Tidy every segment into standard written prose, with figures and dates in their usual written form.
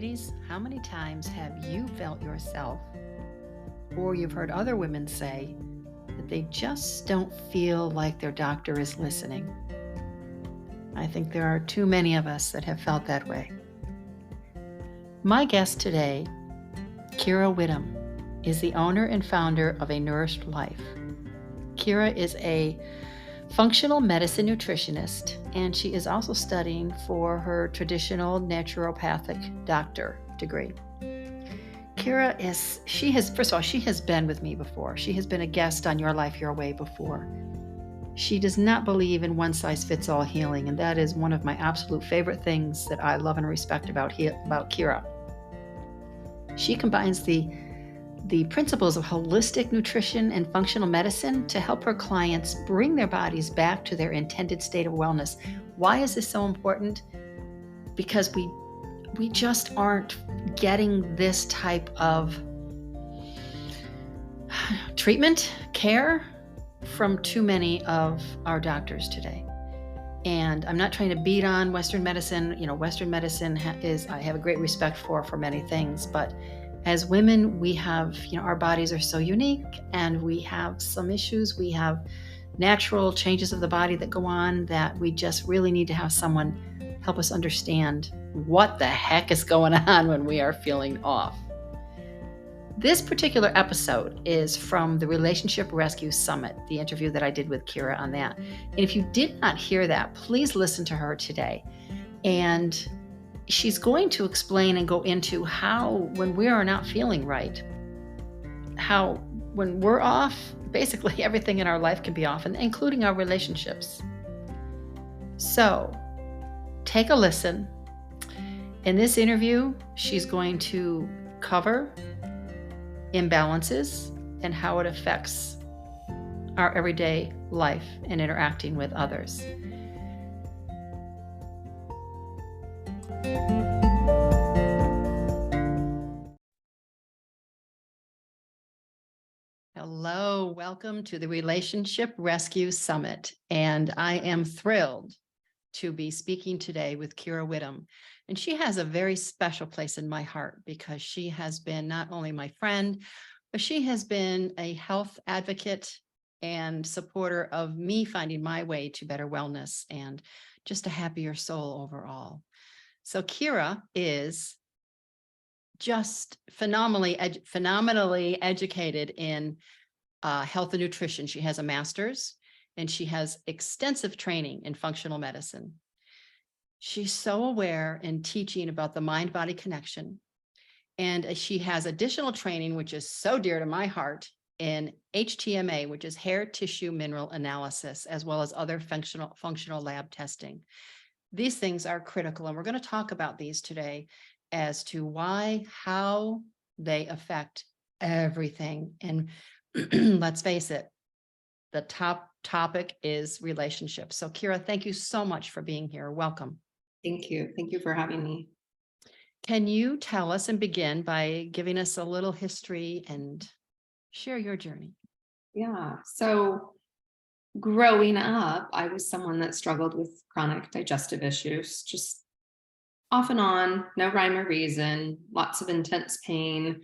Ladies, how many times have you felt yourself, or you've heard other women say, that they just don't feel like their doctor is listening? I think there are too many of us that have felt that way. My guest today, Kira Whitham, is the owner and founder of A Nourished Life. Kira is a functional medicine nutritionist, and she is also studying for her traditional naturopathic doctor degree. Kira she has been with me before. She has been a guest on Your Life, Your Way before. She does not believe in one-size-fits-all healing, and that is one of my absolute favorite things that I love and respect about Kira. She combines the principles of holistic nutrition and functional medicine to help her clients bring their bodies back to their intended state of wellness. Why is this so important? Because we just aren't getting this type of treatment, care from too many of our doctors today. And I'm not trying to beat on Western medicine. Western medicine I have a great respect for many things, but as women, we have, our bodies are so unique, and we have some issues. We have natural changes of the body that go on that we just really need to have someone help us understand what the heck is going on when we are feeling off. This particular episode is from the Relationship Rescue Summit, the interview that I did with Kira on that. And if you did not hear that, please listen to her today. And she's going to explain and go into how, when we are not feeling right, how when we're off, basically everything in our life can be off, and including our relationships. So take a listen. In this interview, she's going to cover imbalances and how it affects our everyday life and interacting with others. Hello, welcome to the Relationship Rescue Summit. And I am thrilled to be speaking today with Kira Whitham. And she has a very special place in my heart because she has been not only my friend, but she has been a health advocate and supporter of me finding my way to better wellness and just a happier soul overall. So Kira is just phenomenally educated in health and nutrition. She has a master's, and she has extensive training in functional medicine. She's so aware in teaching about the mind-body connection, and she has additional training, which is so dear to my heart, in HTMA, which is hair tissue mineral analysis, as well as other functional lab testing. These things are critical, and we're going to talk about these today as to why, how they affect everything. And let's face it, the top topic is relationships. So Kira, thank you so much for being here. Welcome. Thank you. Thank you for having me. Can you tell us and begin by giving us a little history and share your journey? Yeah. So growing up, I was someone that struggled with chronic digestive issues, just off and on, no rhyme or reason, lots of intense pain.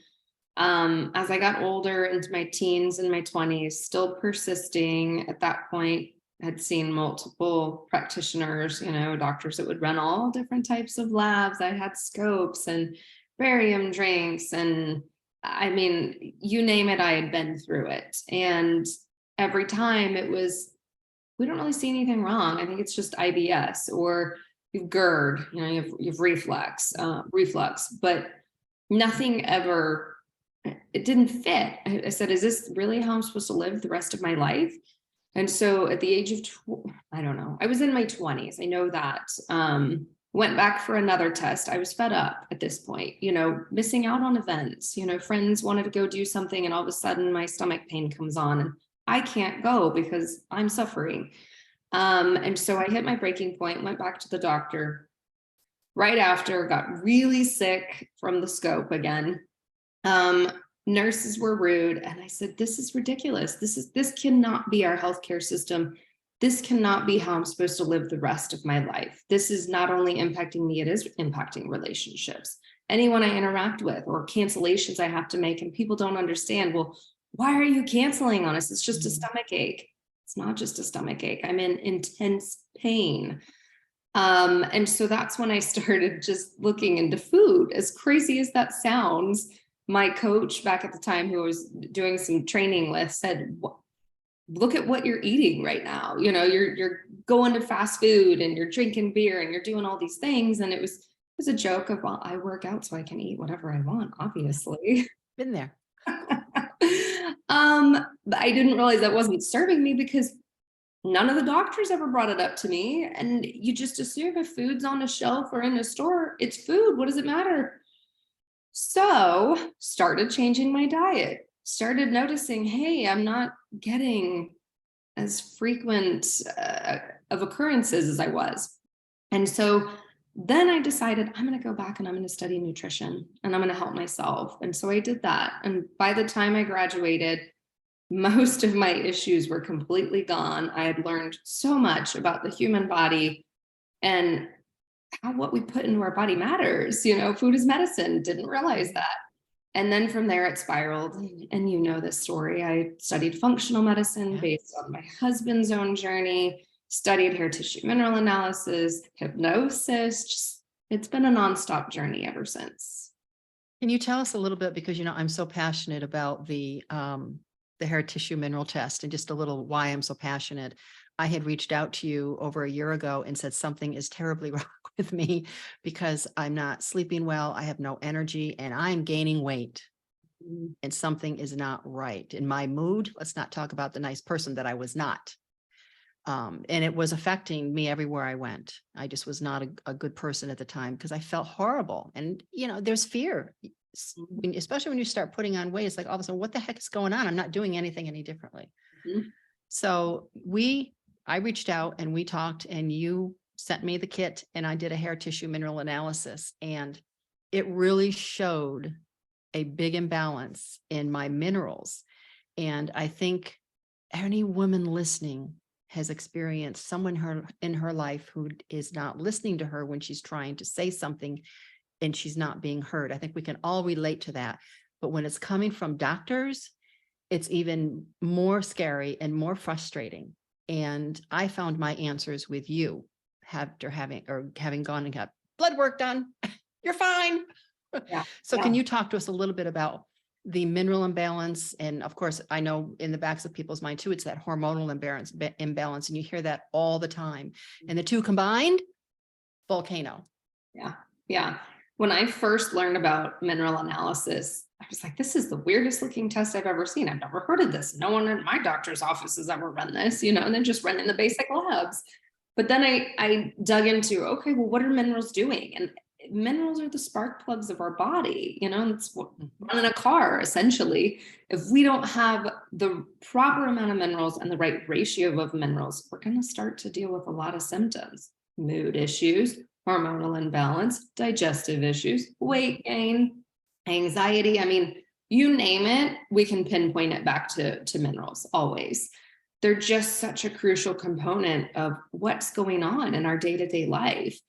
As I got older, into my teens and my 20s, still persisting. At that point, had seen multiple practitioners, doctors that would run all different types of labs. I had scopes and barium drinks, and I mean, you name it, I had been through it. And every time it was, we don't really see anything wrong. I think it's just IBS, or you've GERD, you've reflux, but nothing ever, it didn't fit. I said, is this really how I'm supposed to live the rest of my life? And so at the age of, I don't know, I was in my 20s. I know that. Went back for another test. I was fed up at this point, missing out on events. Friends wanted to go do something, and all of a sudden my stomach pain comes on and I can't go because I'm suffering. And so I hit my breaking point, went back to the doctor. Right after, got really sick from the scope again. Nurses were rude. And I said, this is ridiculous. This cannot be our healthcare system. This cannot be how I'm supposed to live the rest of my life. This is not only impacting me, it is impacting relationships. anyone I interact with, or cancellations I have to make. And people don't understand, well, why are you canceling on us? It's just a stomach ache. It's not just a stomach ache. I'm in intense pain. And so that's when I started just looking into food. As crazy as that sounds, my coach back at the time, who I was doing some training with, said, look at what you're eating right now. You know, you're going to fast food and you're drinking beer and you're doing all these things. And it was a joke of, well, I work out so I can eat whatever I want, obviously. Been there. But I didn't realize that wasn't serving me, because none of the doctors ever brought it up to me. And you just assume if food's on a shelf or in a store, it's food. What does it matter? So started changing my diet, started noticing, hey, I'm not getting as frequent of occurrences as I was. And so then I decided I'm going to go back and I'm going to study nutrition and I'm going to help myself. And so I did that. And by the time I graduated, most of my issues were completely gone. I had learned so much about the human body and how what we put into our body matters. You know, food is medicine. Didn't realize that. And then from there it spiraled. And you know this story. I studied functional medicine based on my husband's own journey, studied hair tissue mineral analysis, hypnosis. Just, it's been a nonstop journey ever since. Can you tell us a little bit, because, you know, I'm so passionate about the hair tissue mineral test, and just a little why I'm so passionate. I had reached out to you over a year ago and said something is terribly wrong with me because I'm not sleeping well. I have no energy and I'm gaining weight, and something is not right in my mood. Let's not talk about the nice person that I was not. And it was affecting me everywhere I went. I just was not a good person at the time because I felt horrible. And, you know, there's fear, especially when you start putting on weight. It's like all of a sudden, what the heck is going on? I'm not doing anything any differently. So I reached out and we talked, and you sent me the kit and I did a hair tissue mineral analysis, and it really showed a big imbalance in my minerals. And I think any woman listening has experienced someone in her life who is not listening to her when she's trying to say something and she's not being heard. I think we can all relate to that. But when it's coming from doctors, it's even more scary and more frustrating. And I found my answers with you after having gone and got blood work done. You're fine. Yeah. So can you talk to us a little bit about the mineral imbalance? And of course, I know in the backs of people's mind too, it's that hormonal imbalance, and you hear that all the time. And the two combined, volcano. Yeah. Yeah. When I first learned about mineral analysis, I was like, this is the weirdest looking test I've ever seen. I've never heard of this. No one in my doctor's office has ever run this, you know, and then just running the basic labs. But then I dug into, okay, well, what are minerals doing? And minerals are the spark plugs of our body, you know, it's running a car, essentially. If we don't have the proper amount of minerals and the right ratio of minerals, we're going to start to deal with a lot of symptoms, mood issues, hormonal imbalance, digestive issues, weight gain, anxiety. I mean, you name it, we can pinpoint it back to minerals always. They're just such a crucial component of what's going on in our day-to-day life.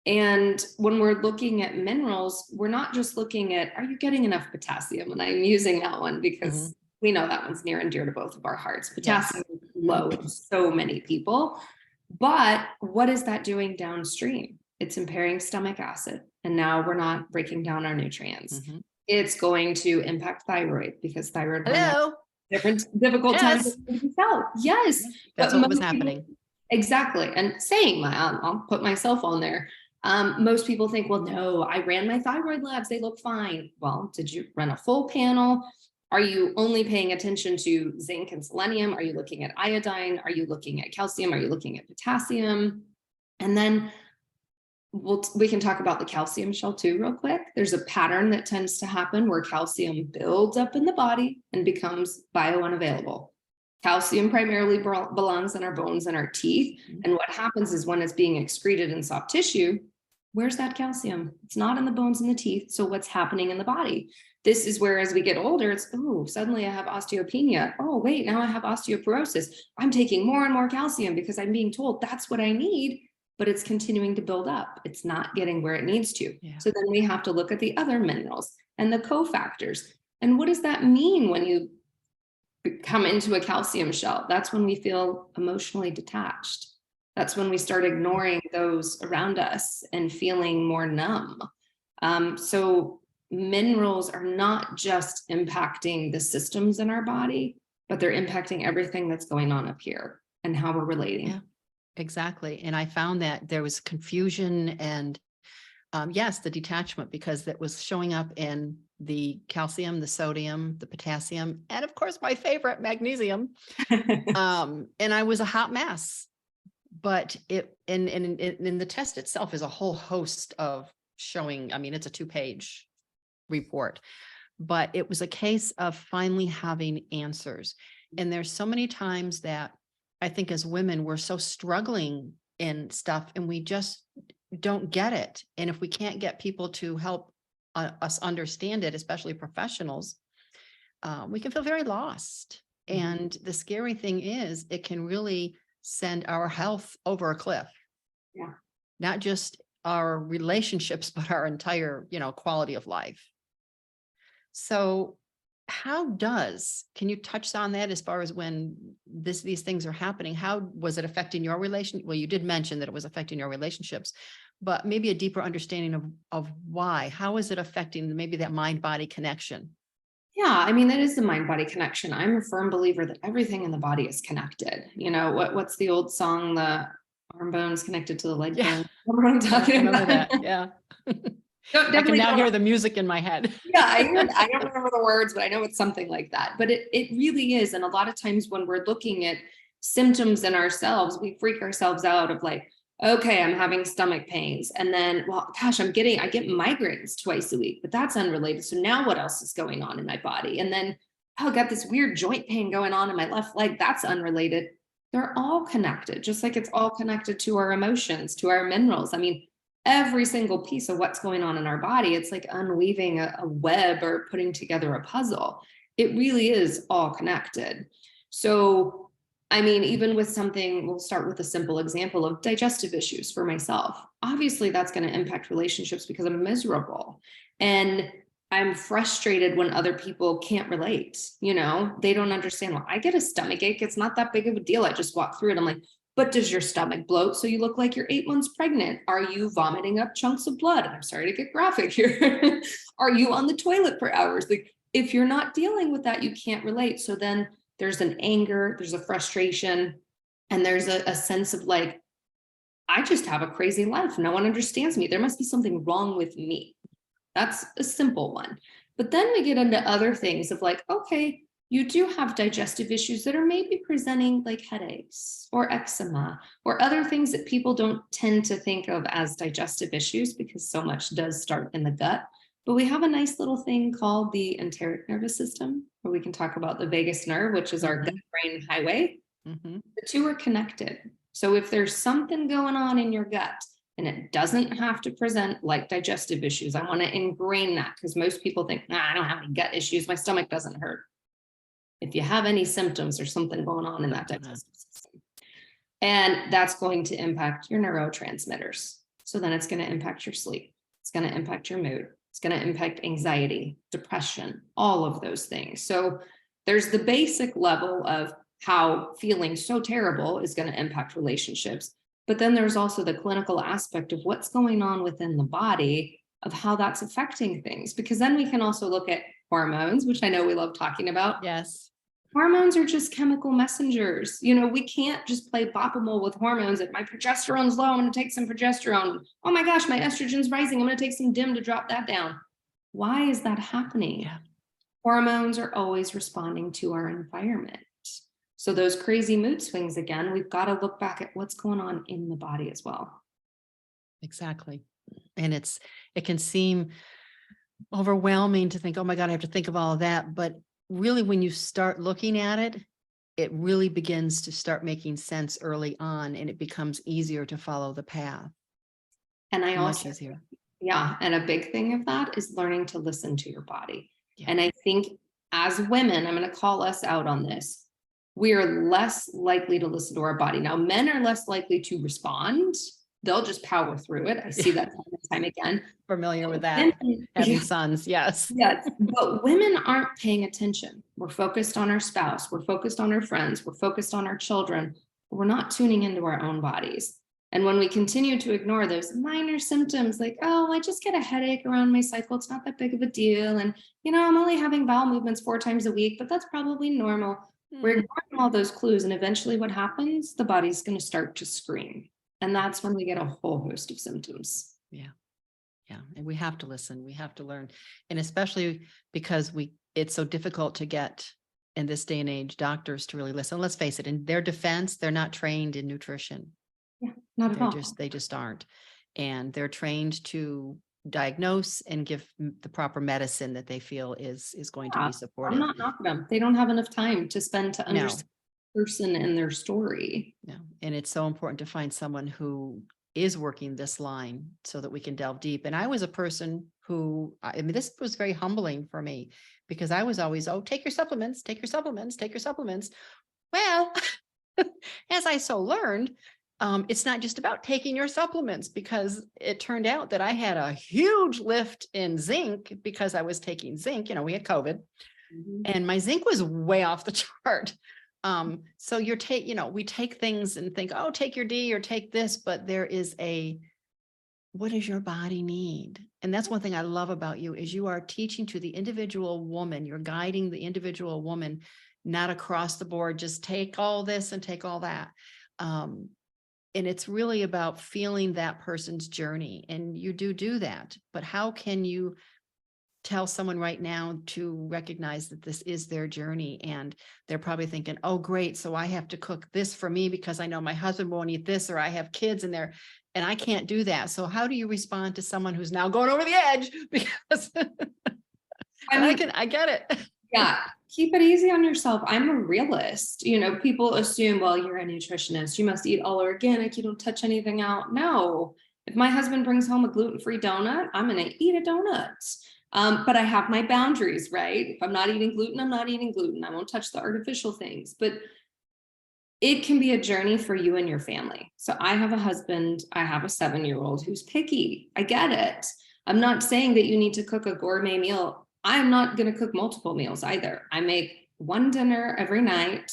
And when we're looking at minerals, we're not just looking at, are you getting enough potassium? And I'm using that one because we know that one's near and dear to both of our hearts. Potassium is low in so many people. But what is that doing downstream? It's impairing stomach acid. And now we're not breaking down our nutrients. It's going to impact thyroid, because thyroid difficult times to tell. Yes. That's what was happening. Exactly. And saying I'll put myself on there. Most people think, well, no, I ran my thyroid labs. They look fine. Well, did you run a full panel? Are you only paying attention to zinc and selenium? Are you looking at iodine? Are you looking at calcium? Are you looking at potassium? And then we can talk about the calcium shell too, real quick. There's a pattern that tends to happen where calcium builds up in the body and becomes biounavailable. Calcium primarily belongs in our bones and our teeth. And what happens is when it's being excreted in soft tissue, where's that calcium? It's not in the bones and the teeth. So what's happening in the body? This is where, as we get older, it's, oh, suddenly I have osteopenia. Oh, wait, now I have osteoporosis. I'm taking more and more calcium because I'm being told that's what I need. but it's continuing to build up. It's not getting where it needs to. Yeah. So then we have to look at the other minerals and the cofactors. And what does that mean when you come into a calcium shell? That's when we feel emotionally detached. That's when we start ignoring those around us and feeling more numb. So minerals are not just impacting the systems in our body, but they're impacting everything that's going on up here and how we're relating. Yeah, exactly. And I found that there was confusion and yes, the detachment, because that was showing up in the calcium, the sodium, the potassium, and of course, my favorite, magnesium. And I was a hot mess. But it in the test itself is a whole host of showing, I mean, it's a 2-page report, but it was a case of finally having answers. And there's so many times that I think as women, we're so struggling in stuff and we just don't get it. And if we can't get people to help us understand it, especially professionals, we can feel very lost. And the scary thing is it can really send our health over a cliff. Yeah. Not just our relationships, but our entire, quality of life. So can you touch on that as far as when these things are happening? How was it affecting your relationship? Well, you did mention that it was affecting your relationships, but maybe a deeper understanding of why. How is it affecting maybe that mind-body connection? Yeah, I mean, that is the mind-body connection. I'm a firm believer that everything in the body is connected. What's the old song? The arm bone's connected to the leg bone. Remember what I'm talking about? That. Yeah. I can now hear the music in my head. Yeah, I don't remember the words, but I know it's something like that. But it really is. And a lot of times when we're looking at symptoms in ourselves, we freak ourselves out of like, okay, I'm having stomach pains. And then, well, gosh, I get migraines twice a week, but that's unrelated. So now what else is going on in my body? And then, oh, I got this weird joint pain going on in my left leg. That's unrelated. They're all connected, just like it's all connected to our emotions, to our minerals. I mean, every single piece of what's going on in our body, it's like unweaving a web or putting together a puzzle. It really is all connected. So I mean, even with something, we'll start with a simple example of digestive issues for myself. Obviously, that's going to impact relationships because I'm miserable. And I'm frustrated when other people can't relate. They don't understand. Well, I get a stomach ache. It's not that big of a deal. I just walk through it. I'm like, but does your stomach bloat so you look like you're 8 months pregnant? Are you vomiting up chunks of blood? And I'm sorry to get graphic here. Are you on the toilet for hours? Like, if you're not dealing with that, you can't relate. So then there's an anger, there's a frustration, and there's a sense of like, I just have a crazy life. No one understands me. There must be something wrong with me. That's a simple one. But then we get into other things of like, okay, you do have digestive issues that are maybe presenting like headaches or eczema or other things that people don't tend to think of as digestive issues because so much does start in the gut. But we have a nice little thing called the enteric nervous system, where we can talk about the vagus nerve, which is our gut-brain highway. The two are connected. So if there's something going on in your gut, and it doesn't have to present like digestive issues, I want to ingrain that because most people think, I don't have any gut issues. My stomach doesn't hurt. If you have any symptoms, there's something going on in that digestive system. And that's going to impact your neurotransmitters. So then it's going to impact your sleep. It's going to impact your mood. It's going to impact anxiety, depression, all of those things. So there's the basic level of how feeling so terrible is going to impact relationships. But then there's also the clinical aspect of what's going on within the body, of how that's affecting things. Because then we can also look at hormones, which I know we love talking about. Yes. Hormones are just chemical messengers. We can't just play bop-a-mole with hormones. If my progesterone's low, I'm going to take some progesterone. Oh my gosh, my estrogen's rising. I'm going to take some DIM to drop that down. Why is that happening? Yeah. Hormones are always responding to our environment. So those crazy mood swings, again, we've got to look back at what's going on in the body as well. Exactly. And it can seem overwhelming to think, oh my God, I have to think of all of that. But really, when you start looking at it, it really begins to start making sense early on, and it becomes easier to follow the path. And I Much also, easier. yeah, and a big thing of that is learning to listen to your body. Yeah. And I think as women, I'm going to call us out on this. We are less likely to listen to our body. Now, men are less likely to respond they'll just power through it. I see that time and time again. Familiar with that. Women- Having sons. Yes. Yes, but women aren't paying attention. We're focused on our spouse. We're focused on our friends. We're focused on our children. We're not tuning into our own bodies. And when we continue to ignore those minor symptoms like, oh, I just get a headache around my cycle. It's not that big of a deal. And, I'm only having bowel movements 4 times a week, but that's probably normal. We're ignoring all those clues. And eventually what happens? The body's going to start to scream. And that's when we get a whole host of symptoms. Yeah. Yeah. And we have to listen. We have to learn. And especially because it's so difficult to get in this day and age, doctors to really listen. Let's face it, in their defense, they're not trained in nutrition. Yeah, not at all. They just aren't. And they're trained to diagnose and give the proper medicine that they feel is going to be supportive. I'm not knocking them. They don't have enough time to spend to understand No. the person and their story. No. And it's so important to find someone who is working this line so that we can delve deep. And I was a person who, this was very humbling for me because I was always, take your supplements, take your supplements, take your supplements. Well, as I so learned, it's not just about taking your supplements, because it turned out that I had a huge lift in zinc because I was taking zinc. We had COVID and my zinc was way off the chart. So we take things and think, oh, take your D or take this, but there is what does your body need? And that's one thing I love about you is you are teaching to the individual woman. You're guiding the individual woman, not across the board, just take all this and take all that. And it's really about feeling that person's journey. And you do that, but how can you tell someone right now to recognize that this is their journey? And they're probably thinking, oh, great. So I have to cook this for me because I know my husband won't eat this, or I have kids in there and I can't do that. So how do you respond to someone who's now going over the edge? Because I get it. Yeah. Keep it easy on yourself. I'm a realist. People assume, well, you're a nutritionist, you must eat all organic, you don't touch anything out. No, if my husband brings home a gluten-free donut, I'm going to eat a donut. But I have my boundaries, right? If I'm not eating gluten, I'm not eating gluten. I won't touch the artificial things, but it can be a journey for you and your family. So I have a husband, I have a 7-year-old who's picky. I get it. I'm not saying that you need to cook a gourmet meal. I'm not going to cook multiple meals either. I make one dinner every night.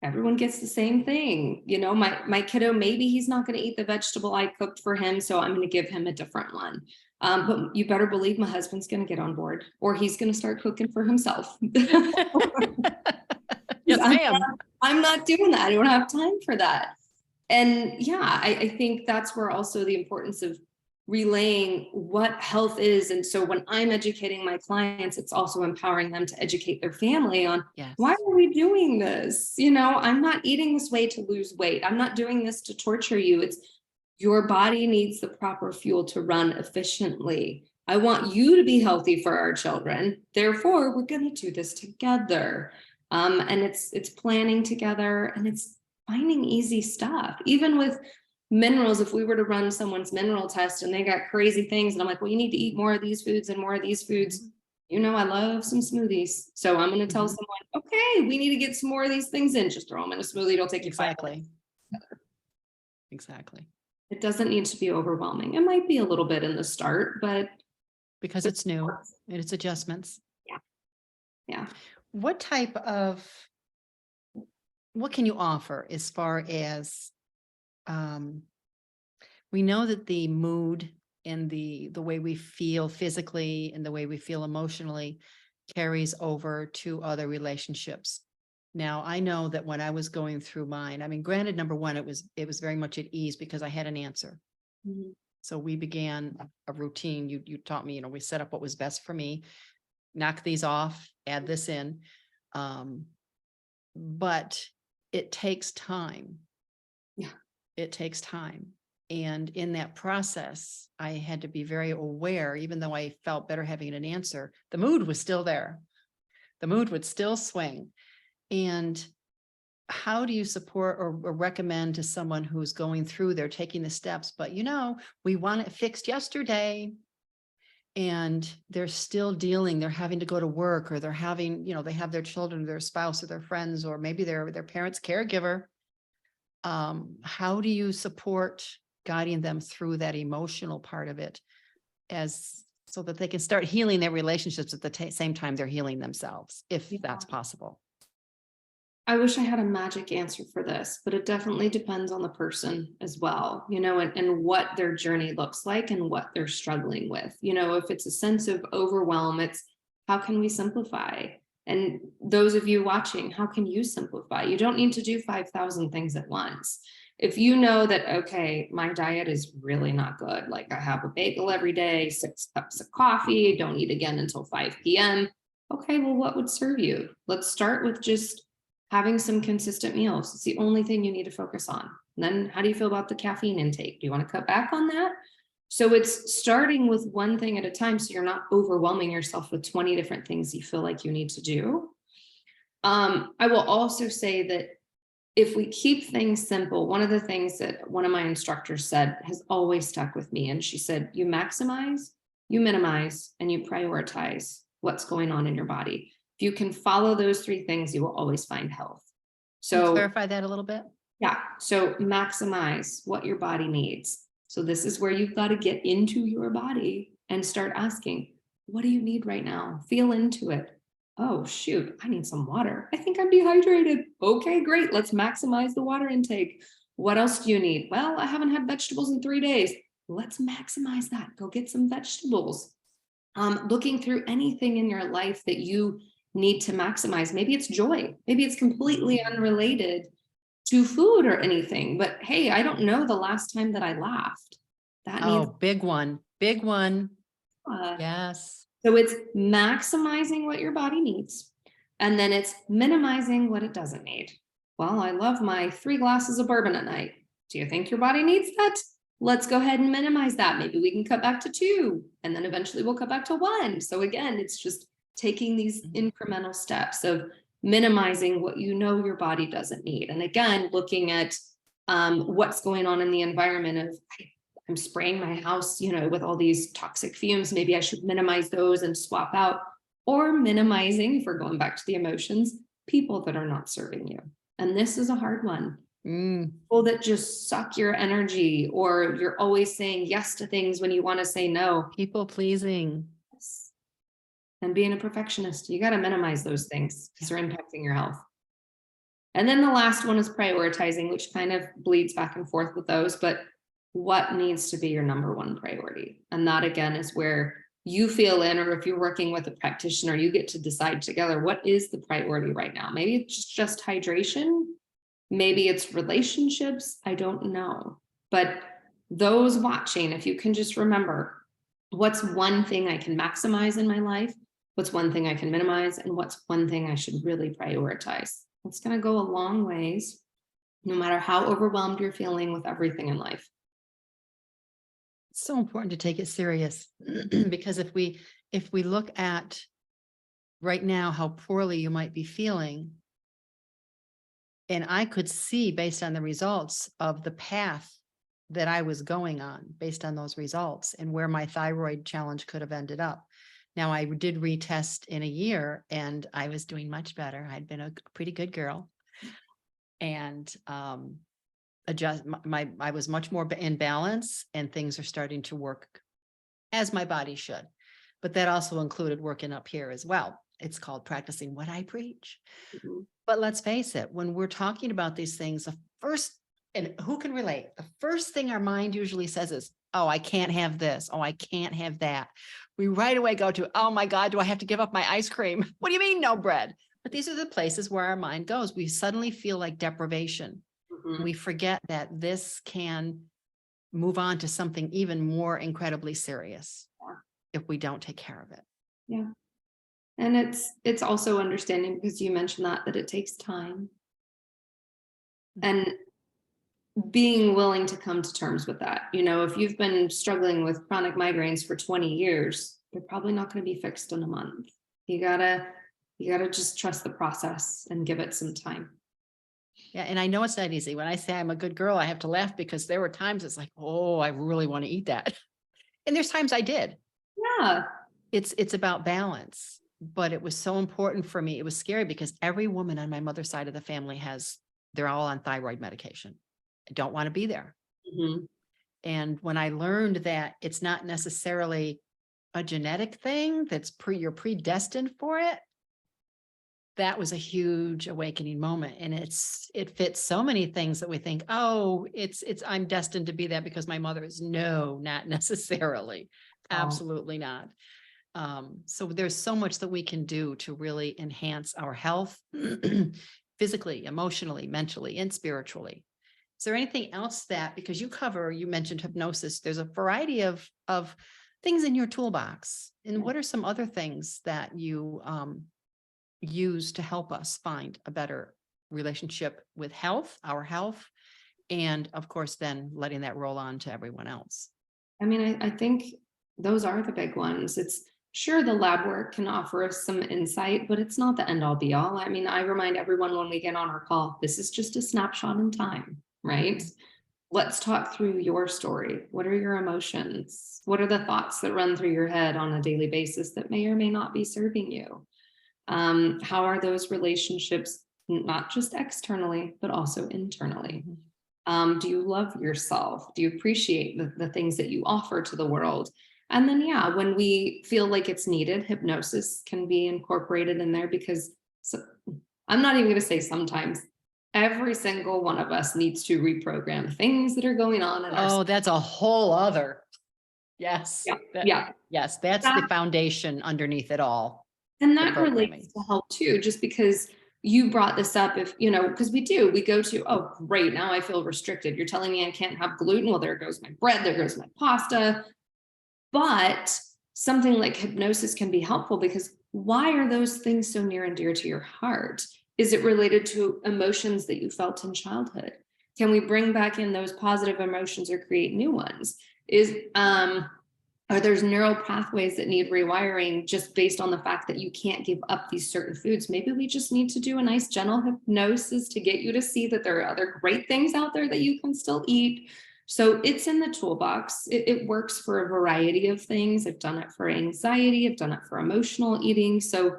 Everyone gets the same thing. My kiddo, maybe he's not going to eat the vegetable I cooked for him, so I'm going to give him a different one. But you better believe my husband's going to get on board, or he's going to start cooking for himself. Yes, ma'am. I'm not doing that. I don't have time for that. And yeah, I think that's where also the importance of relaying what health is. And so when I'm educating my clients, it's also empowering them to educate their family on why are we doing this? I'm not eating this way to lose weight. I'm not doing this to torture you. It's your body needs the proper fuel to run efficiently. I want you to be healthy for our children. Therefore, we're going to do this together. And it's planning together, and it's finding easy stuff. Even with minerals, if we were to run someone's mineral test and they got crazy things, and I'm like, well, you need to eat more of these foods and more of these foods. I love some smoothies. So I'm going to tell someone, okay, we need to get some more of these things in. Just throw them in a smoothie. It'll take you 5 minutes. Exactly. It doesn't need to be overwhelming. It might be a little bit in the start, but because it's new and it's adjustments. Yeah. What can you offer as far as, we know that the mood and the way we feel physically and the way we feel emotionally carries over to other relationships. Now, I know that when I was going through mine, granted, number one, it was very much at ease because I had an answer. Mm-hmm. So we began a routine. You taught me, we set up what was best for me, knock these off, add this in. But it takes time. Yeah. It takes time. And in that process, I had to be very aware, even though I felt better having an answer, the mood was still there. The mood would still swing. And how do you support or recommend to someone who's going through, they're taking the steps, but we want it fixed yesterday. And they're still dealing, they're having to go to work, or they're having, they have their children, their spouse, or their friends, or maybe their parents' caregiver. How do you support guiding them through that emotional part of it so that they can start healing their relationships at the same time they're healing themselves, if that's possible. I wish I had a magic answer for this, but it definitely depends on the person as well, and what their journey looks like and what they're struggling with. If it's a sense of overwhelm, it's how can we simplify? And those of you watching, how can you simplify? You don't need to do 5,000 things at once. If you know that, okay, my diet is really not good, like I have a bagel every day, 6 cups of coffee, don't eat again until 5 p.m. Okay, well, what would serve you? Let's start with just having some consistent meals. It's the only thing you need to focus on. And then how do you feel about the caffeine intake? Do you want to cut back on that? So it's starting with one thing at a time, so you're not overwhelming yourself with 20 different things you feel like you need to do. I will also say that if we keep things simple, one of the things that one of my instructors said has always stuck with me. And she said, you maximize, you minimize, and you prioritize what's going on in your body. If you can follow those 3 things, you will always find health. Can you So clarify that a little bit? yeah. So maximize what your body needs. So this is where you've got to get into your body and start asking, what do you need right now? Feel into it. Oh, shoot, I need some water. I think I'm dehydrated. Okay, great. Let's maximize the water intake. What else do you need? Well, I haven't had vegetables in 3 days. Let's maximize that. Go get some vegetables. Looking through anything in your life that you need to maximize. Maybe it's joy. Maybe it's completely unrelated to food or anything, but hey, I don't know the last time that I laughed. That Oh, needs big one. uh, Yes. so it's maximizing what your body needs, and then it's minimizing what it doesn't need. Well, I love my 3 glasses of bourbon at night. Do you think your body needs that? Let's go ahead and minimize that. Maybe we can cut back to 2, and then eventually we'll cut back to 1. So again, it's just taking these incremental steps of minimizing what your body doesn't need. And again, looking at what's going on in the environment of I'm spraying my house, with all these toxic fumes. Maybe I should minimize those and swap out, or minimizing, if we're going back to the emotions, people that are not serving you. And this is a hard one. People that just suck your energy, or you're always saying yes to things when you want to say no. People pleasing. And being a perfectionist, you got to minimize those things because they're impacting your health. And then the last one is prioritizing, which kind of bleeds back and forth with those, but what needs to be your number 1 priority? And that again is where you feel in, or if you're working with a practitioner, you get to decide together, what is the priority right now? Maybe it's just hydration. Maybe it's relationships. I don't know. But those watching, if you can just remember, what's one thing I can maximize in my life? What's one thing I can minimize? And what's one thing I should really prioritize? It's going to go a long ways, no matter how overwhelmed you're feeling with everything in life. It's so important to take it serious because if we look at right now how poorly you might be feeling, and I could see based on the results of the path that I was going on based on those results and where my thyroid challenge could have ended up. Now I did retest in a year and I was doing much better. I'd been a pretty good girl and I was much more in balance, and things are starting to work as my body should. But that also included working up here as well. It's called practicing what I preach. Mm-hmm. But let's face it, when we're talking about these things, the first, and who can relate? The first thing our mind usually says is, oh, I can't have this. Oh, I can't have that. We right away go to, oh my God, do I have to give up my ice cream? What do you mean no bread? But these are the places where our mind goes. We suddenly feel like deprivation. Mm-hmm. We forget that this can move on to something even more incredibly serious if we don't take care of it. Yeah. And it's also understanding, because you mentioned that it takes time. And being willing to come to terms with that. If you've been struggling with chronic migraines for 20 years, they're probably not going to be fixed in a month. You gotta just trust the process and give it some time. Yeah. And I know it's not easy. When I say I'm a good girl, I have to laugh because there were times it's like, oh, I really want to eat that. And there's times I did. Yeah. It's about balance, but it was so important for me. It was scary because every woman on my mother's side of the family they're all on thyroid medication. I don't want to be there. Mm-hmm. And when I learned that it's not necessarily a genetic thing that's you're predestined for it, that was a huge awakening moment. And it fits so many things that we think, oh, I'm destined to be that because my mother is. No, not necessarily. Oh. Absolutely not. So there's so much that we can do to really enhance our health physically, emotionally, mentally, and spiritually. Is there anything else that, because you mentioned hypnosis, there's a variety of things in your toolbox. And what are some other things that you use to help us find a better relationship with our health, and of course, then letting that roll on to everyone else? I mean, I think those are the big ones. It's sure the lab work can offer us some insight, but it's not the end all be all. I mean, I remind everyone when we get on our call, this is just a snapshot in time, right? Let's talk through your story. What are your emotions? What are the thoughts that run through your head on a daily basis that may or may not be serving you? How are those relationships, not just externally, but also internally? Do you love yourself? Do you appreciate the things that you offer to the world? And then, yeah, when we feel like it's needed, hypnosis can be incorporated in there because I'm not even going to say sometimes. Every single one of us needs to reprogram things that are going on in our. Oh, that's a whole other. Yes. Yeah. Yes, that's the foundation underneath it all. And that relates to health too, just because you brought this up, if, because we go to, oh, great, now I feel restricted. You're telling me I can't have gluten. Well, there goes my bread, there goes my pasta. But something like hypnosis can be helpful because why are those things so near and dear to your heart? Is it related to emotions that you felt in childhood? Can we bring back in those positive emotions or create new ones? Are there's neural pathways that need rewiring just based on the fact that you can't give up these certain foods? Maybe we just need to do a nice gentle hypnosis to get you to see that there are other great things out there that you can still eat. So it's in the toolbox. It works for a variety of things. I've done it for anxiety. I've done it for emotional eating. So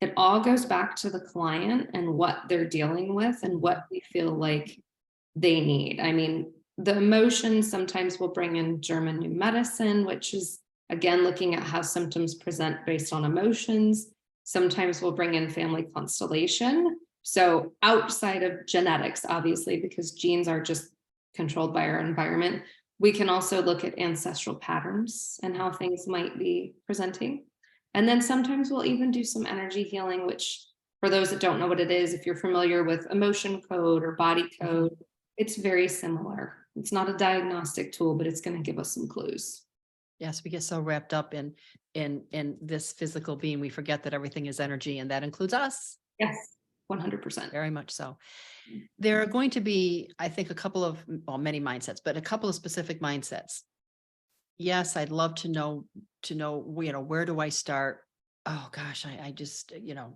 it all goes back to the client and what they're dealing with and what we feel like they need. I mean, the emotions sometimes will bring in German new medicine, which is, again, looking at how symptoms present based on emotions. Sometimes we'll bring in family constellation. So outside of genetics, obviously, because genes are just controlled by our environment, we can also look at ancestral patterns and how things might be presenting. And then sometimes we'll even do some energy healing, which for those that don't know what it is, if you're familiar with emotion code or body code, it's very similar. It's not a diagnostic tool, but it's going to give us some clues. Yes, we get so wrapped up in this physical being, we forget that everything is energy, and that includes us. Yes, 100%. Very much so. There are going to be, I think, many mindsets, but a couple of specific mindsets. Yes, I'd love to know, where do I start? Oh gosh, I just,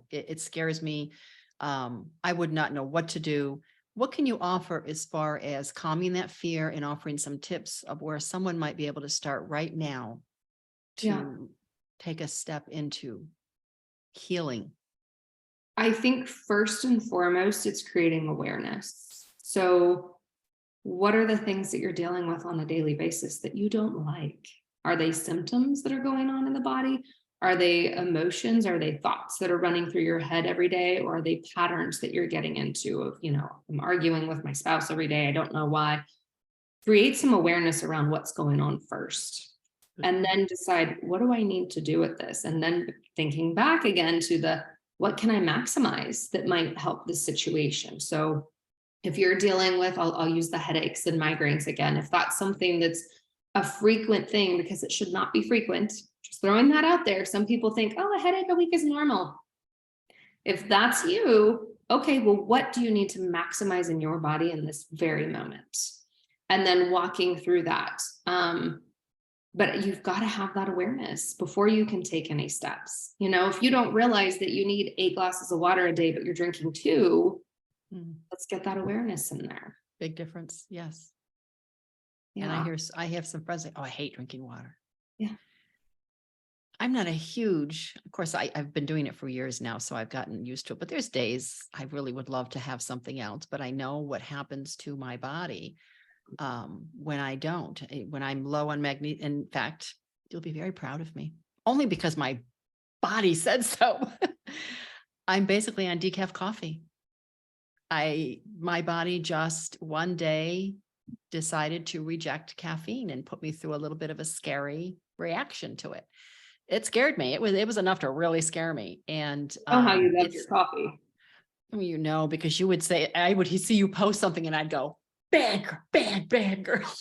it scares me. I would not know what to do. What can you offer as far as calming that fear and offering some tips of where someone might be able to start right now to take a step into healing? I think first and foremost, it's creating awareness. So what are the things that you're dealing with on a daily basis that you don't like? Are they symptoms that are going on in the body? Are they emotions? Are they thoughts that are running through your head every day? Or are they patterns that you're getting into of, I'm arguing with my spouse every day. I don't know why. Create some awareness around what's going on first. And then decide, what do I need to do with this? And then thinking back again to what can I maximize that might help this situation? So if you're dealing with, I'll use the headaches and migraines again. If that's something that's a frequent thing, because it should not be frequent, just throwing that out there. Some people think, oh, a headache a week is normal. If that's you, okay, well, what do you need to maximize in your body in this very moment? And then walking through that. But you've got to have that awareness before you can take any steps. If you don't realize that you need 8 glasses of water a day, but you're drinking 2, let's get that awareness in there. Big difference. Yes. Yeah. And I have some friends like, oh, I hate drinking water. Yeah. I'm not of course, I've been doing it for years now, so I've gotten used to it, but there's days I really would love to have something else, but I know what happens to my body when I don't, when I'm low on magnesium. In fact, you'll be very proud of me, only because my body said so. I'm basically on decaf coffee. My body just one day decided to reject caffeine and put me through a little bit of a scary reaction to it. It scared me. It was enough to really scare me. And Oh, how you love your coffee. because you would say, I would see you post something and I'd go, bad girl, bad girl.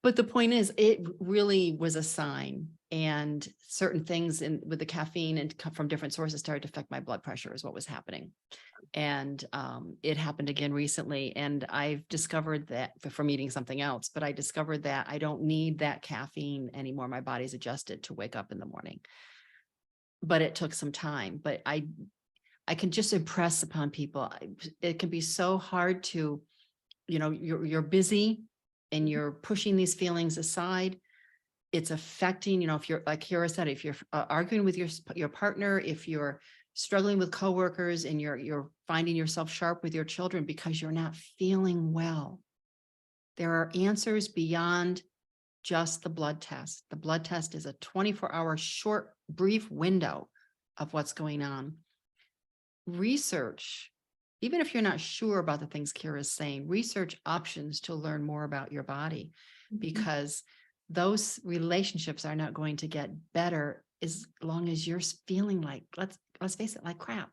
But the point is, it really was a sign, and certain things with the caffeine and from different sources started to affect my blood pressure is what was happening. And it happened again recently. And I've discovered that from eating something else, but I discovered that I don't need that caffeine anymore. My body's adjusted to wake up in the morning. But it took some time. But I can just impress upon people. It can be so hard to, you're busy and you're pushing these feelings aside. It's affecting, if you're, like Kira said, if you're arguing with your partner, if you're struggling with coworkers and you're finding yourself sharp with your children because you're not feeling well. There are answers beyond just the blood test. The blood test is a 24-hour short, brief window of what's going on. Research, even if you're not sure about the things Kira is saying, research options to learn more about your body, because those relationships are not going to get better as long as you're feeling like, let's face it, like crap.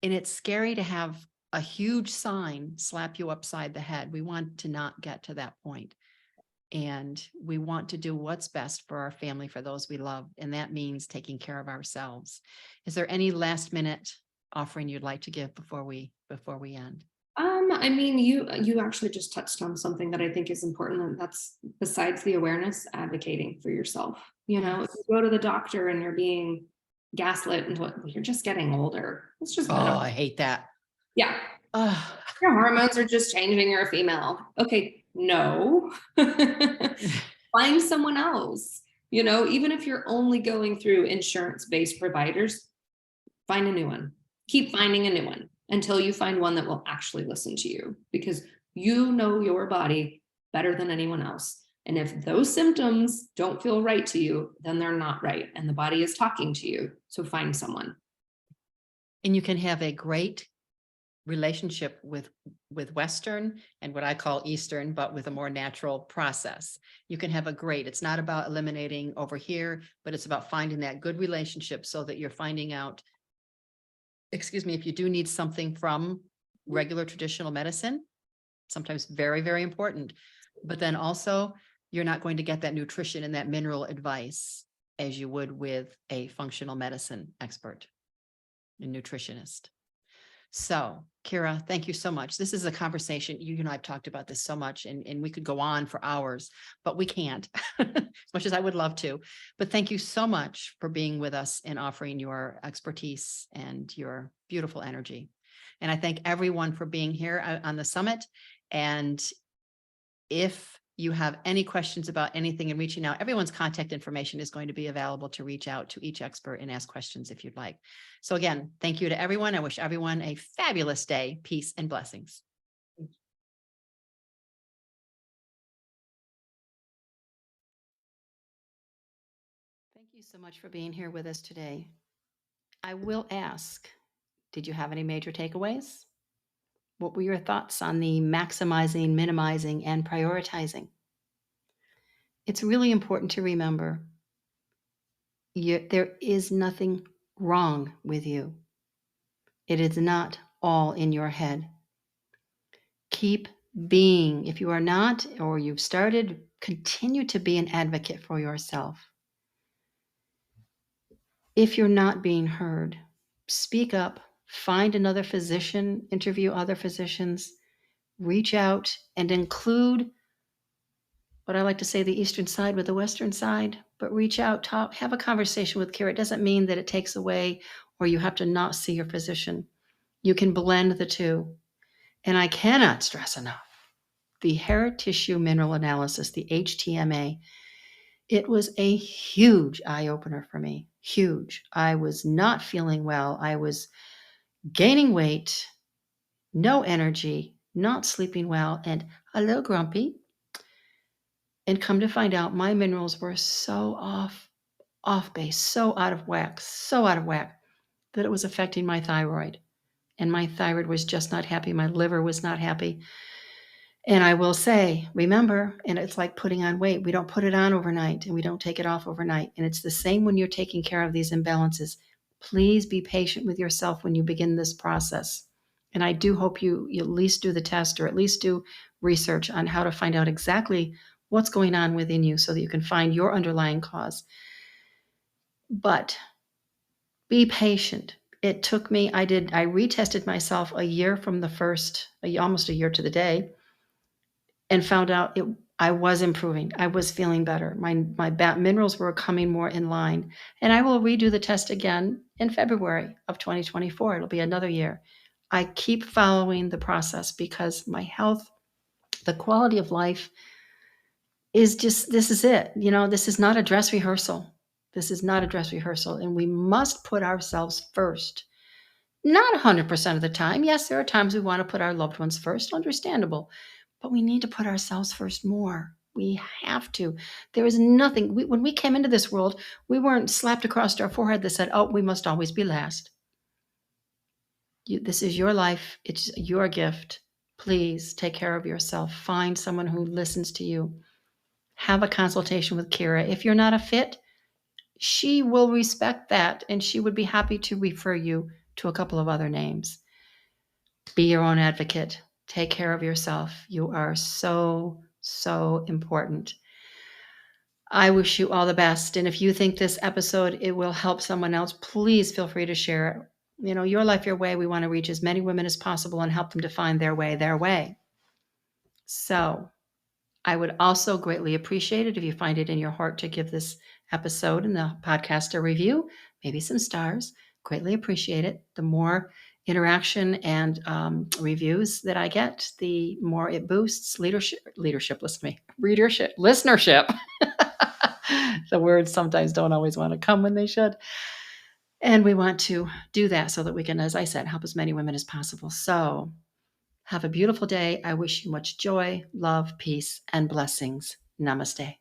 And it's scary to have a huge sign slap you upside the head. We want to not get to that point. And we want to do what's best for our family, for those we love. And that means taking care of ourselves. Is there any last minute offering you'd like to give before we end? I mean, you actually just touched on something that I think is important, and that's, besides the awareness, advocating for yourself. If you go to the doctor and you're being gaslit into it, you're just getting older. It's just I hate that. Yeah. Your hormones are just changing. You're a female. Okay, no. Find someone else. Even if you're only going through insurance-based providers, find a new one. Keep finding a new one until you find one that will actually listen to you, because you know your body better than anyone else. And if those symptoms don't feel right to you, then they're not right. And the body is talking to you. So find someone. And you can have a great relationship with Western and what I call Eastern, but with a more natural process. You can have it's not about eliminating over here, but it's about finding that good relationship so that you're finding out, if you do need something from regular traditional medicine, sometimes very, very important, but then also you're not going to get that nutrition and that mineral advice as you would with a functional medicine expert and nutritionist. So, Kira, thank you so much. This is a conversation. You and I have talked about this so much, and we could go on for hours, but we can't, as much as I would love to. But thank you so much for being with us and offering your expertise and your beautiful energy. And I thank everyone for being here on the summit. And if you have any questions about anything and reaching out, everyone's contact information is going to be available to reach out to each expert and ask questions if you'd like. So again, thank you to everyone. I wish everyone a fabulous day. Peace and blessings. Thank you so much for being here with us today. I will ask, did you have any major takeaways? What were your thoughts on the maximizing, minimizing, and prioritizing? It's really important to remember there is nothing wrong with you. It is not all in your head. Keep being. If you are not, or you've started, continue to be an advocate for yourself. If you're not being heard, speak up, find another physician, interview other physicians, reach out and include what I like to say, the Eastern side with the Western side, but reach out, talk, have a conversation with Kira. It doesn't mean that it takes away or you have to not see your physician. You can blend the two. And I cannot stress enough, the hair tissue mineral analysis, the HTMA, it was a huge eye-opener for me, huge. I was not feeling well. I was gaining weight, no energy, not sleeping well, and a little grumpy. And come to find out, my minerals were so off base, so out of whack, that it was affecting my thyroid. And my thyroid was just not happy. My liver was not happy. And I will say, remember, and it's like putting on weight. We don't put it on overnight and we don't take it off overnight. And it's the same when you're taking care of these imbalances. Please be patient with yourself when you begin this process. And I do hope you at least do the test, or at least do research on how to find out exactly what's going on within you so that you can find your underlying cause. But be patient. It took me, I retested myself a year from the first, almost a year to the day, and found out I was improving. I was feeling better. My minerals were coming more in line. And I will redo the test again in February of 2024. It'll be another year. I keep following the process because my health, the quality of life is just, this is it. This is not a dress rehearsal. This is not a dress rehearsal. And we must put ourselves first. Not 100% of the time. Yes, there are times we want to put our loved ones first, understandable, but we need to put ourselves first more. We have to. There is nothing, when we came into this world, we weren't slapped across our forehead that said, oh, we must always be last. This is your life. It's your gift. Please take care of yourself. Find someone who listens to you. Have a consultation with Kira. If you're not a fit, she will respect that, and she would be happy to refer you to a couple of other names. Be your own advocate. Take care of yourself. You are so, so important. I wish you all the best. And if you think this episode, it will help someone else, please feel free to share it. Your life, your way. We want to reach as many women as possible and help them to find their way. So I would also greatly appreciate it if you find it in your heart to give this episode and the podcast a review, maybe some stars. Greatly appreciate it. The more interaction and reviews that I get, the more it boosts leadership, listen to me, readership, listenership. The words sometimes don't always want to come when they should. And we want to do that so that we can, as I said, help as many women as possible. So have a beautiful day. I wish you much joy, love, peace, and blessings. Namaste.